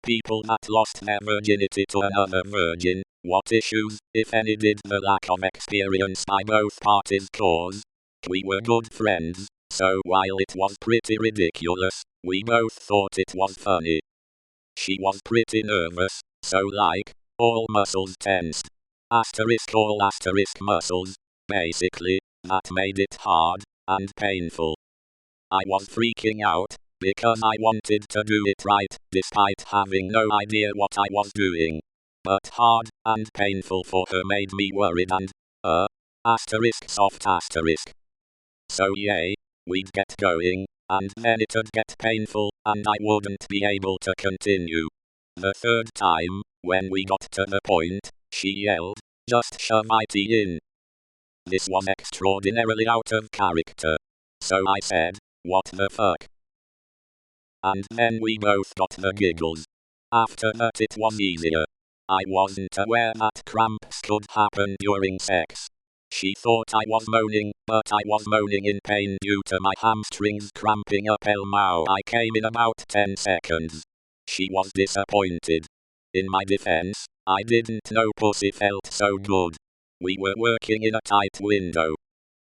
people that lost their virginity to another virgin, what issues, if any, did the lack of experience by both parties cause? We were good friends, so while it was pretty ridiculous, we both thought it was funny. She was pretty nervous, so like, all muscles tensed. All muscles, basically, that made it hard, and painful. I was freaking out, because I wanted to do it right, despite having no idea what I was doing. But hard and painful for her made me worried and, soft asterisk. So yay, we'd get going, and then it'd get painful, and I wouldn't be able to continue. The third time, when we got to the point, she yelled, "Just shove it in." This was extraordinarily out of character. So I said, "What the fuck?" And then we both got the giggles. After that it was easier. I wasn't aware that cramps could happen during sex. She thought I was moaning, but I was moaning in pain due to my hamstrings cramping up. I came in about 10 seconds. She was disappointed. In my defense, I didn't know pussy felt so good. We were working in a tight window.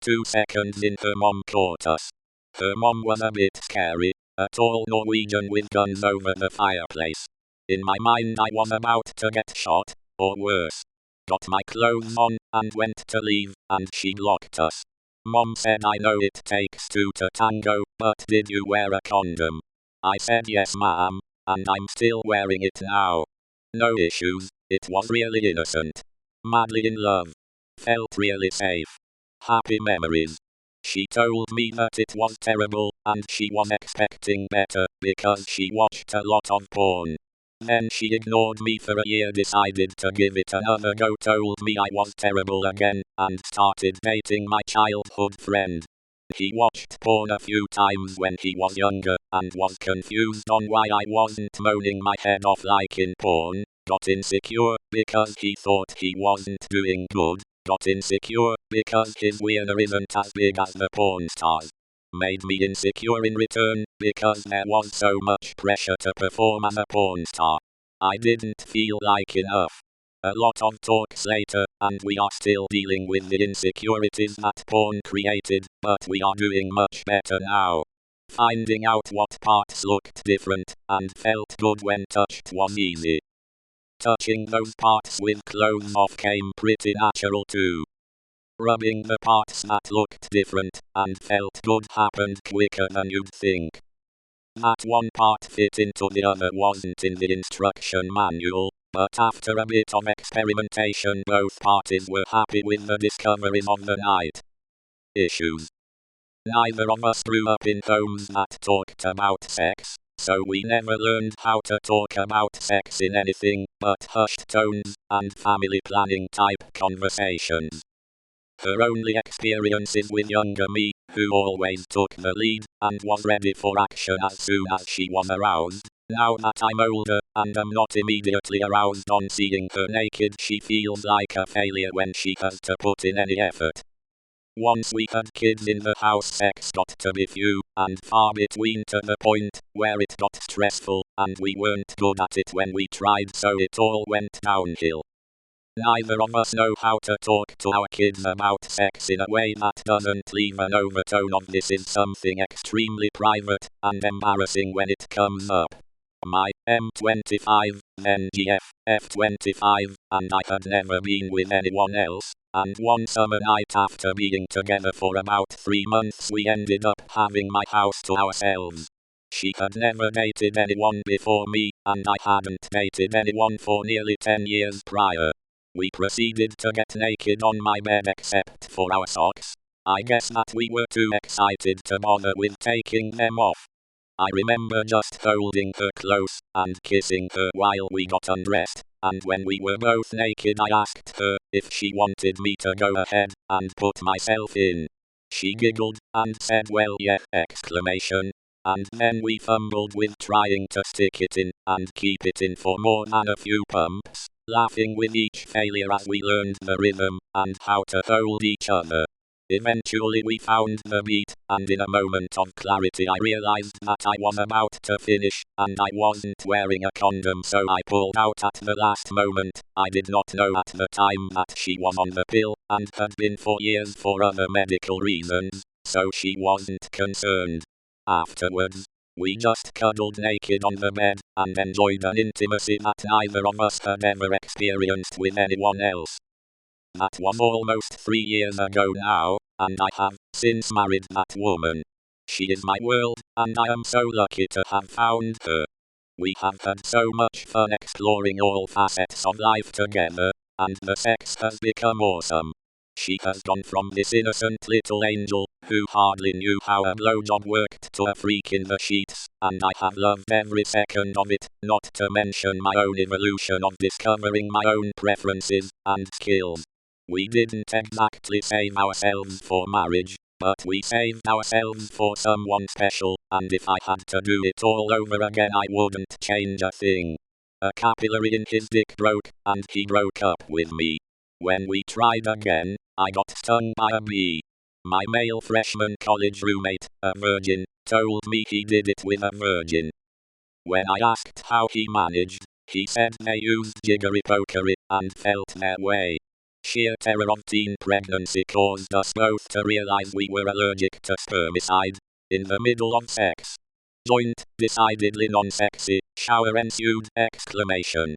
2 seconds in, her mom caught us. Her mom was a bit scary, a tall Norwegian with guns over the fireplace. In my mind I was about to get shot, or worse. Got my clothes on, and went to leave, and she blocked us. Mom said, "I know it takes two to tango, but did you wear a condom?" I said, "Yes ma'am, and I'm still wearing it now. No issues, it was really innocent. Madly in love. Felt really safe. Happy memories." She told me that it was terrible, and she was expecting better, because she watched a lot of porn. Then she ignored me for a year, decided to give it another go, told me I was terrible again, and started dating my childhood friend. He watched porn a few times when he was younger, and was confused on why I wasn't moaning my head off like in porn, got insecure, because he thought he wasn't doing good, got insecure, because his wiener isn't as big as the porn stars. Made me insecure in return, because there was so much pressure to perform as a porn star. I didn't feel like enough. A lot of talks later, and we are still dealing with the insecurities that porn created, but we are doing much better now. Finding out what parts looked different, and felt good when touched was easy. Touching those parts with clothes off came pretty natural too. Rubbing the parts that looked different, and felt good happened quicker than you'd think. That one part fit into the other wasn't in the instruction manual, but after a bit of experimentation both parties were happy with the discoveries of the night. Issues. Neither of us grew up in homes that talked about sex, so we never learned how to talk about sex in anything but hushed tones and family planning type conversations. Her only experiences with younger me, who always took the lead, and was ready for action as soon as she was aroused. Now that I'm older, and am not immediately aroused on seeing her naked, she feels like a failure when she has to put in any effort. Once we had kids in the house, sex got to be few and far between, to the point where it got stressful, and we weren't good at it when we tried, so it all went downhill. Neither of us know how to talk to our kids about sex in a way that doesn't leave an overtone of "this is something extremely private and embarrassing" when it comes up. My M25, then GF, F25, and I had never been with anyone else, and one summer night after being together for about 3 months we ended up having my house to ourselves. She had never dated anyone before me, and I hadn't dated anyone for nearly 10 years prior. We proceeded to get naked on my bed except for our socks. I guess that we were too excited to bother with taking them off. I remember just holding her close and kissing her while we got undressed, and when we were both naked I asked her if she wanted me to go ahead and put myself in. She giggled and said, "Well yeah!" And then we fumbled with trying to stick it in and keep it in for more than a few pumps, laughing with each failure as we learned the rhythm and how to hold each other. Eventually we found the meat, and in a moment of clarity I realized that I was about to finish, and I wasn't wearing a condom, so I pulled out at the last moment. I did not know at the time that she was on the pill, and had been for years for other medical reasons, so she wasn't concerned. Afterwards, we just cuddled naked on the bed, and enjoyed an intimacy that neither of us had ever experienced with anyone else. That was almost 3 years ago now, and I have since married that woman. She is my world, and I am so lucky to have found her. We have had so much fun exploring all facets of life together, and the sex has become awesome. She has gone from this innocent little angel, who hardly knew how a blowjob worked, to a freak in the sheets, and I have loved every second of it, not to mention my own evolution of discovering my own preferences and skills. We didn't exactly save ourselves for marriage, but we saved ourselves for someone special, and if I had to do it all over again I wouldn't change a thing. A capillary in his dick broke, and he broke up with me. When we tried again, I got stung by a bee. My male freshman college roommate, a virgin, told me he did it with a virgin. When I asked how he managed, he said they used jiggery-pokery and felt their way. Sheer terror of teen pregnancy caused us both to realize we were allergic to spermicide. In the middle of sex. Joint, decidedly non-sexy, shower ensued, exclamation.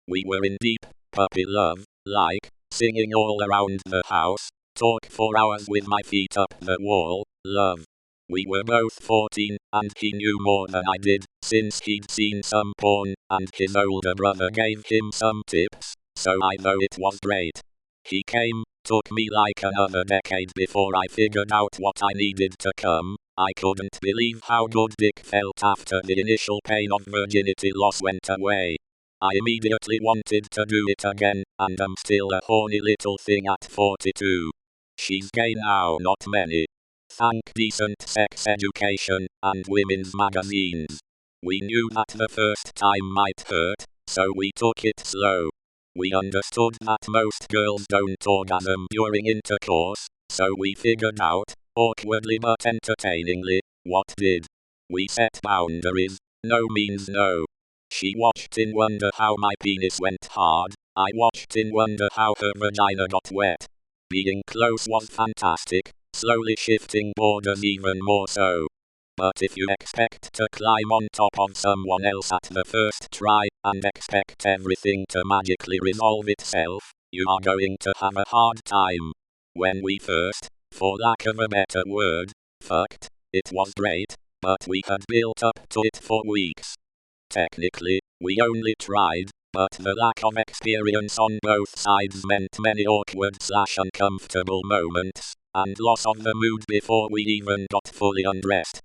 We were in deep, puppy love, like, singing all around the house, talk for hours with my feet up the wall, love. We were both 14, and he knew more than I did, since he'd seen some porn, and his older brother gave him some tips, so I know it was great. He came, took me like another decade before I figured out what I needed to come. I couldn't believe how good dick felt after the initial pain of virginity loss went away. I immediately wanted to do it again, and I'm still a horny little thing at 42. She's gay now, not many. Thank decent sex education and women's magazines. We knew that the first time might hurt, so we took it slow. We understood that most girls don't orgasm during intercourse, so we figured out, awkwardly but entertainingly, what did. We set boundaries. No means no. She watched in wonder how my penis went hard. I watched in wonder how her vagina got wet. Being close was fantastic, slowly shifting borders even more so. But if you expect to climb on top of someone else at the first try, and expect everything to magically resolve itself, you are going to have a hard time. When we first, for lack of a better word, fucked, it was great, but we had built up to it for weeks. Technically, we only tried, but the lack of experience on both sides meant many awkward/uncomfortable moments, and loss of the mood before we even got fully undressed.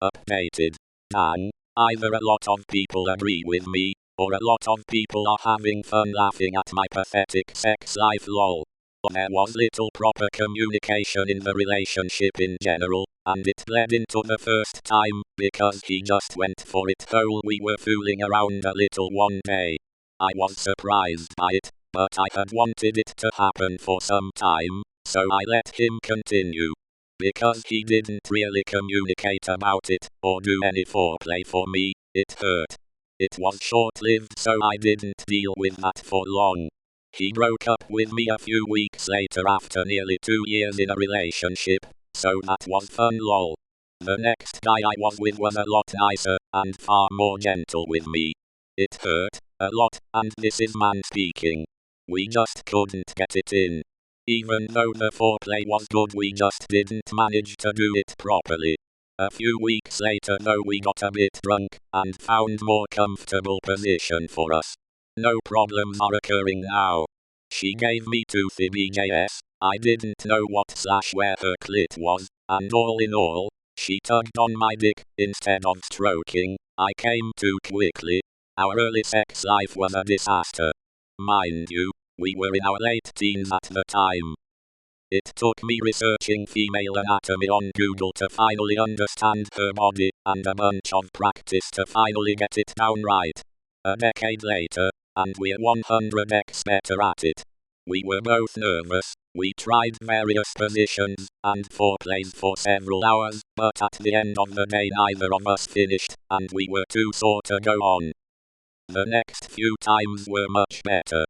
Updated. Dang, either a lot of people agree with me, or a lot of people are having fun laughing at my pathetic sex life lol. There was little proper communication in the relationship in general, and it bled into the first time, because he just went for it whole. We were fooling around a little one day. I was surprised by it, but I had wanted it to happen for some time, so I let him continue. Because he didn't really communicate about it, or do any foreplay for me, it hurt. It was short-lived, so I didn't deal with that for long. He broke up with me a few weeks later after nearly 2 years in a relationship, so that was fun lol. The next guy I was with was a lot nicer, and far more gentle with me. It hurt, a lot, and this is man speaking. We just couldn't get it in. Even though the foreplay was good, we just didn't manage to do it properly. A few weeks later though, we got a bit drunk, and found more comfortable position for us. No problems are occurring now. She gave me toothy BJS, I didn't know what/where her clit was, and all in all, she tugged on my dick, instead of stroking. I came too quickly. Our early sex life was a disaster. Mind you, we were in our late teens at the time. It took me researching female anatomy on Google to finally understand her body, and a bunch of practice to finally get it down right. A decade later, and we're 100x better at it. We were both nervous. We tried various positions and foreplays for several hours, but at the end of the day neither of us finished, and we were too sore to go on. The next few times were much better.